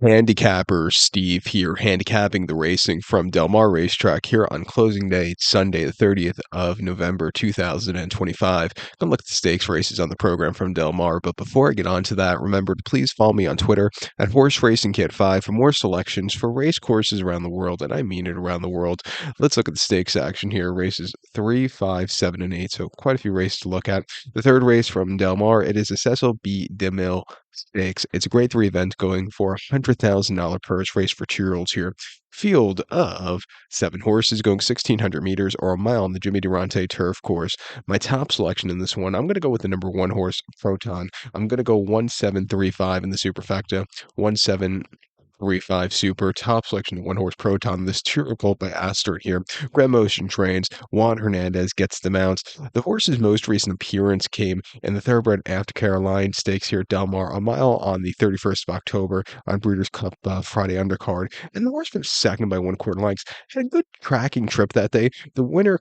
Handicapper Steve here, handicapping the racing from Del Mar Racetrack here on closing day, Sunday, the 30th of November, 2025. Gonna look at the stakes races on the program from Del Mar, but before I get on to that, remember to please follow me on Twitter at Horse Racing Kit 5 for more selections for race courses around the world, and I mean it around the world. Let's look at the stakes action here. Races 3, 5, 7, and 8, so quite a few races to look at. The third race from Del Mar, it is a Cecil B. Demille Stakes. It's a grade three event going for a $100,000 purse race for 2-year-olds here. Field of 7 horses going 1,600 meters or a mile on the Jimmy Durante turf course. My top selection in this one, I'm going to go with the number 1 horse, Proton. I'm going to go 1735 in the superfecta, 1735 super. Top selection of 1 horse Proton. This two-year-old by Astor here. Grand Motion trains. Juan Hernandez gets the mounts. The horse's most recent appearance came in the thoroughbred After Caroline Stakes here at Del Mar, a mile on the 31st of October on Breeders' Cup Friday undercard. And the horse finished second by 1/4 lengths. Had a good tracking trip that day. The winner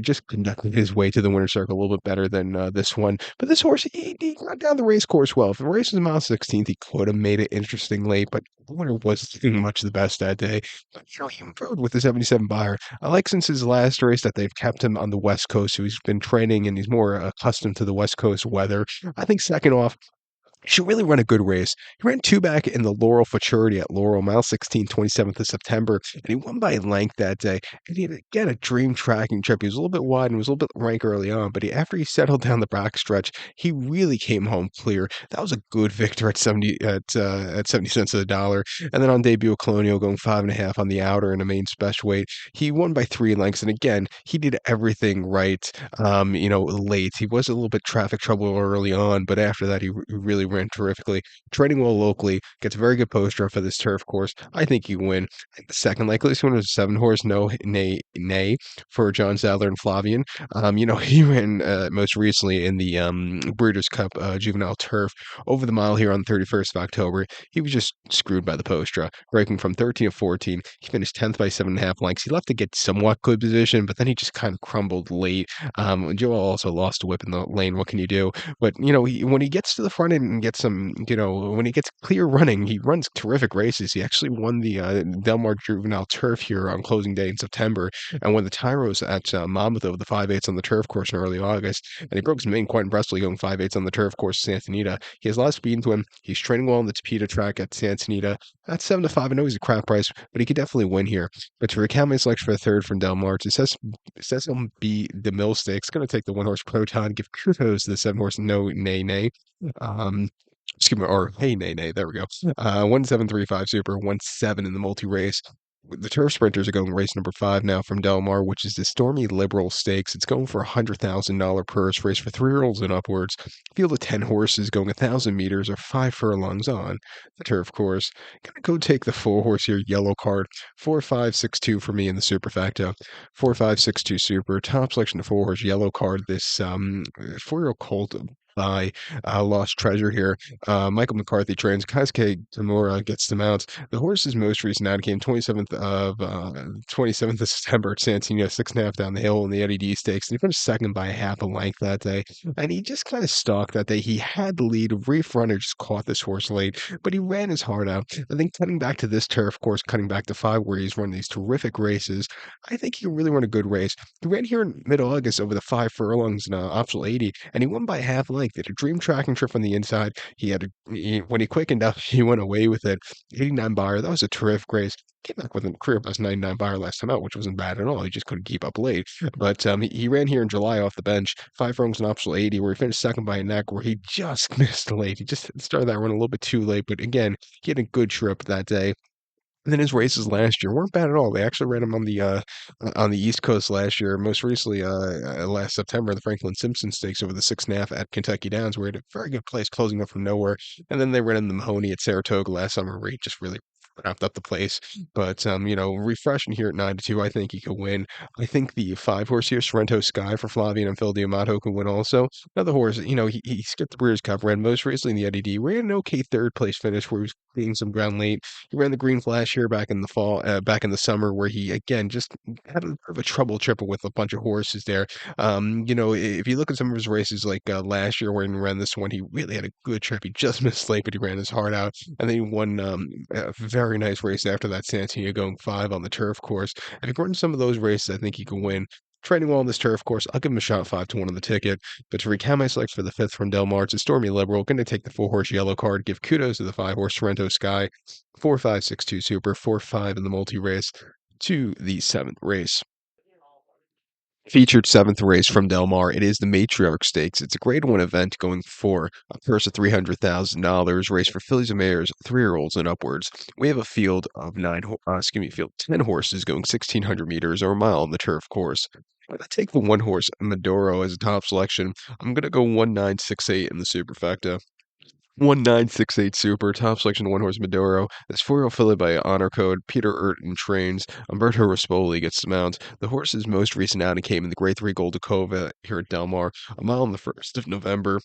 just conducted his way to the winner's circle a little bit better than this one. But this horse, he got down the race course well. If the race was mile 16th, he could have made it interesting late, but the winner wasn't doing much the best that day. But, he rode with the 77 buyer. I like since his last race that they've kept him on the West Coast, so he's been training and he's more accustomed to the West Coast weather. I think second off, should really run a good race. He ran two back in the Laurel Futurity at Laurel, mile 16, 27th of September, and he won by length that day. And he had, again, a dream tracking trip. He was a little bit wide and was a little bit rank early on, but after he settled down the back stretch, he really came home clear. That was a good victor at 70 cents of the dollar. And then on debut, Colonial going 5.5 on the outer in a main special weight. He won by 3 lengths, and again, he did everything right. Late. He was a little bit traffic trouble early on, but after that, he really ran terrifically. Training well locally, gets a very good poster for this turf course. I think you win. I think the second likeliest one was a 7 horse, no nay nay for John Sadler and Flavian. He ran most recently in the Breeders' Cup Juvenile Turf over the mile here on the 31st of October. He was just screwed by the poster, breaking from 13 to 14. He finished 10th by 7.5 lengths. He left to get somewhat good position, but then he just kind of crumbled late. Joel also lost a whip in the lane. What can you do? But when he gets to the front end and gets some, when he gets clear running, he runs terrific races. He actually won the Del Mar Juvenile Turf here on closing day in September, and won the Tyros at Monmouth over the 5/8 on the turf course in early August. And he broke his main quite impressively, going 5/8 on the turf course at Santa Anita. He has a lot of speed into him. He's training well on the Tapeta track at Santa Anita. At 7-5, I know he's a crap price, but he could definitely win here. But to recount my selection for the third from Del Mar, it says Cecil B. Demille Stakes. Going to take the 1 horse Proton. Give kudos to the 7 horse No Nay Nay. Excuse me, or Hey Nay Nay. There we go. 1735 Super, 1-7 in the multi race. The turf sprinters are going race number 5 now from Del Mar, which is the Stormy Liberal Stakes. It's going for a $100,000 purse race for 3-year-olds and upwards. Field of 10 horses going 1,000 meters or 5 furlongs on the turf course. Gonna go take the 4 horse here, Yellow Card. 4-5-6-2 for me in the superfecta. 4-5-6-2 super. Top selection of 4 horse Yellow Card. This 4-year-old colt by Lost Treasure here. Michael McCarthy trains. Kaisuke Tamura gets the mounts. The horse's most recent out came 27th of September at Santino, 6.5 down the hill in the Eddie D Stakes, and he finished second by half a length that day. And he just kind of stalked that day. He had the lead. Reef Runner just caught this horse late, but he ran his heart out. I think cutting back to this turf course, cutting back to 5, where he's running these terrific races, I think he can really run a good race. He ran here in mid-August over the 5 furlongs in optional 80, and he won by half length. He had a dream tracking trip on the inside. When he quickened up, he went away with it. 89 buyer. That was a terrific race. Came back with a career best 99 buyer last time out, which wasn't bad at all. He just couldn't keep up late. But he ran here in July off the bench, 5 furlongs in optional 80, where he finished second by a neck, where he just missed late. He just started that run a little bit too late. But again, he had a good trip that day. And then his races last year weren't bad at all. They actually ran him on the East Coast last year. Most recently, last September, the Franklin Simpson Stakes over the 6.5 at Kentucky Downs, where he had a very good place closing up from nowhere. And then they ran him the Mahoney at Saratoga last summer, where he just really wrapped up the place. But refreshing here at 9 to 2, I think he could win. I think the 5 horse here, Sorrento Sky for Flavian and Phil Diamato could win also. Another horse, he skipped the Breeders' Cup, ran most recently in the Eddie D, ran an okay third place finish where he was gaining some ground late. He ran the Green Flash here back in the fall, back in the summer, where he again just had a bit of a trouble tripping with a bunch of horses there. If you look at some of his races like last year when he ran this one, he really had a good trip. He just missed late, but he ran his heart out. And then he won a very nice race after that, Santino going 5 on the turf course. If he runs some of those races, I think he can win. Training well on this turf course, I'll give him a shot 5 to 1 on the ticket. But to recount my selects for the fifth from Del Mar, it's a Stormy Liberal. Going to take the 4 horse yellow card. Give kudos to the 5 horse Sorrento Sky. 4-5-6-2 Super. 4-5 in the multi race to the seventh race. Featured seventh race from Del Mar. It is the Matriarch Stakes. It's a Grade 1 event going for a purse of $300,000. Race for fillies and mares, 3-year-olds and upwards. We have a field of field 10 horses going 1,600 meters or a mile on the turf course. I'm gonna take the 1 horse Maduro as a top selection. I'm gonna go 1968 in the superfecta. 1968 Super, top selection 1 horse Maduro. This 4-year-old filly by honor code. Peter Urton trains. Umberto Rispoli gets the mount. The horse's most recent outing came in the Grade 3 Goldacova here at Del Mar, a mile on the 1st of November.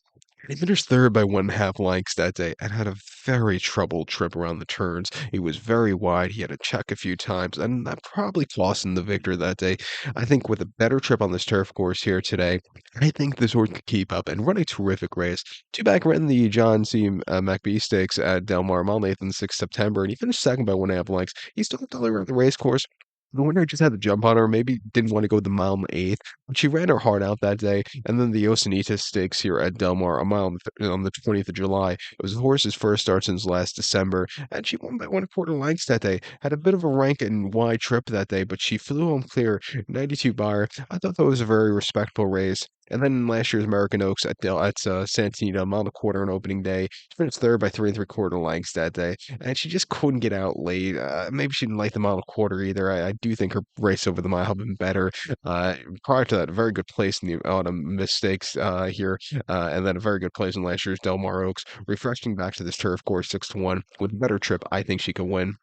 He finished third by 1.5 lengths that day and had a very troubled trip around the turns. He was very wide. He had to check a few times, and that probably cost him the victory that day. I think with a better trip on this turf course here today, I think this horse could keep up and run a terrific race. Two back ran the John C. McBee Stakes at Del Mar Mile 8th and 6th September, and he finished second by 1.5 lengths. He still got around the race course. The winner just had the jump on her, maybe didn't want to go the mile in the eighth, but she ran her heart out that day. And then the Yosemite Stakes here at Del Mar, a mile on the 20th of July. It was the horse's first start since last December, and she won by 1.25 lengths that day. Had a bit of a rank and wide trip that day, but she flew home clear, 92 Buyer. I thought that was a very respectable race. And then last year's American Oaks at Santino, mile and a quarter on opening day. She finished third by 3.75 lengths that day, and she just couldn't get out late. Maybe she didn't like the mile and a quarter either. I do think her race over the mile had been better. Prior to that, a very good place in the autumn mistakes here, and then a very good place in last year's Del Mar Oaks. Refreshing back to this turf course 6 to 1 with a better trip. I think she could win.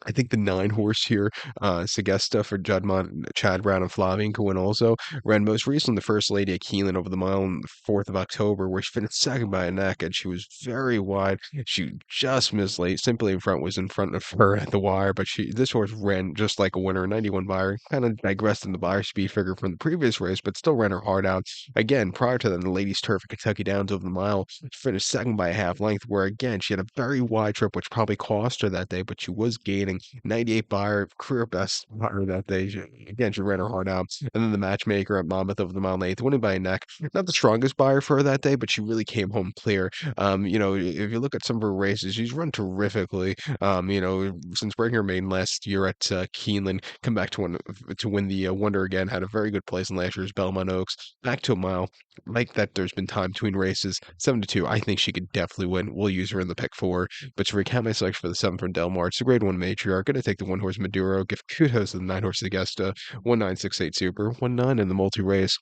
I think the 9 horse here, Segesta for Juddmonte, Chad Brown, and Flavien Cohen also ran most recently the First Lady at Keeneland over the mile on the 4th of October, where she finished second by a neck, and she was very wide. She just missed late. Simply in front was in front of her at the wire, but this horse ran just like a winner, 91 Buyer. Kind of digressed in the Buyer speed figure from the previous race, but still ran her heart out. Again, prior to that, the Ladies Turf at Kentucky Downs over the mile, she finished second by a half length, where again she had a very wide trip, which probably cost her that day, but she was gaining. 98 Buyer, career best Buyer that day. Again, she ran her heart out. And then the matchmaker at Monmouth over the mile and eighth, winning by a neck. Not the strongest Buyer for her that day, but she really came home clear. If you look at some of her races, she's run terrifically. Since breaking her maiden last year at Keeneland, come back to win the Wonder again. Had a very good place in last year's Belmont Oaks. Back to a mile. Like that, there's been time between races. 7 to 2. I think she could definitely win. We'll use her in the pick four. But to recount my selection for the 7 from Del Mar, it's a Grade 1 Matriarch. Going to take the 1 horse Maduro. Give kudos to the 9 horse Augusta. 1968 Super. 1-9 in the multi race.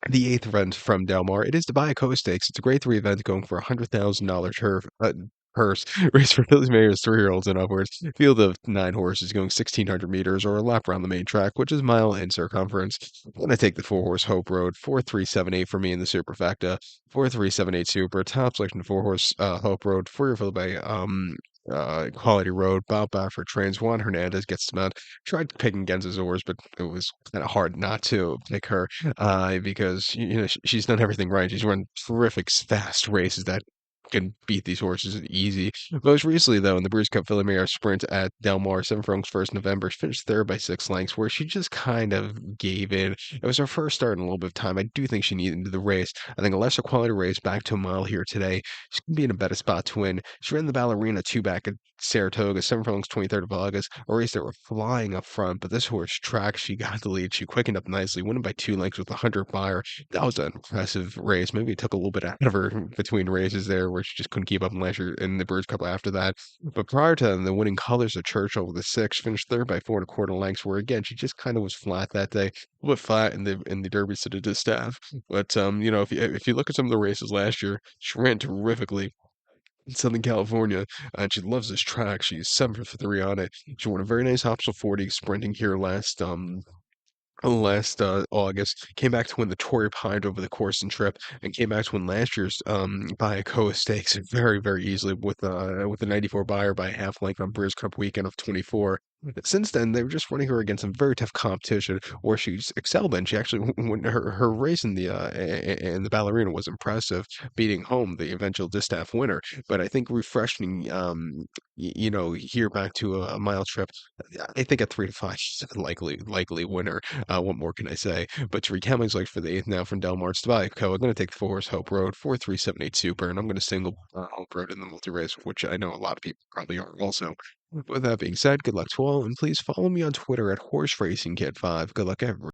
The eighth event from Del Mar, it is the Bayakoa Stakes. It's a Grade 3 event going for $100,000 turf. Purse race for fillies, mares, 3-year-olds and upwards. Field of 9 horses going 1,600 meters or a lap around the main track, which is a mile in circumference. I'm gonna take the 4 horse Hope Road, 4-3-7-8 for me in the superfecta. 4-3-7-8 super. Top selection 4 horse Hope Road. 4-year filly by Quality Road. Bob Baffert trains. Juan Hernandez gets them out. Tried picking against Azores, but it was kind of hard not to pick her because she's done everything right. She's run terrific fast races that can beat these horses easy. Most recently, though, in the Breeders' Cup Filly Mare Sprint at Del Mar, 7 furlongs 1st November, she finished third by 6 lengths, where she just kind of gave in. It was her first start in a little bit of time. I do think she needed the race. I think a lesser quality race back to a mile here today. She's going to be in a better spot to win. She ran the Ballerina 2 back at Saratoga, 7 furlongs 23rd of August, a race that were flying up front, but this horse tracked. She got the lead. She quickened up nicely, winning by 2 lengths with a 100 Buyer. That was an impressive race. Maybe it took a little bit out of her between races there, where she just couldn't keep up in the Breeders' Cup after that. But prior to the winning colors of Churchill with the 6, finished third by 4.25 lengths, where again she just kind of was flat that day, a little bit flat in the Derby to the distaff. But if you look at some of the races last year, she ran terrifically. in Southern California, and she loves this track. She's 7 for 3 on it. She won a very nice Hopsel 40 sprinting here last August. Came back to win the Torrey Pine over the course and trip, and came back to win last year's Bayakoa Stakes very easily with a 94 buyer by a half length on Brewers Cup weekend of 24. Since then, they were just running her against some very tough competition, where she's excelled in. She actually, when her race in the ballerina was impressive, beating home the eventual distaff winner. But I think refreshing, here back to a mile trip, I think at 3 to 5, she's a likely winner. What more can I say? But to recount my legs for the eighth now from Del Mar's to Bayakoa, I'm going to take the 4 horse Hope Road, 4-3-7-8 Super, and I'm going to single Hope Road in the multi race, which I know a lot of people probably are also. With that being said, good luck to all, and please follow me on Twitter at Horse Racing Kid 5. Good luck, everyone.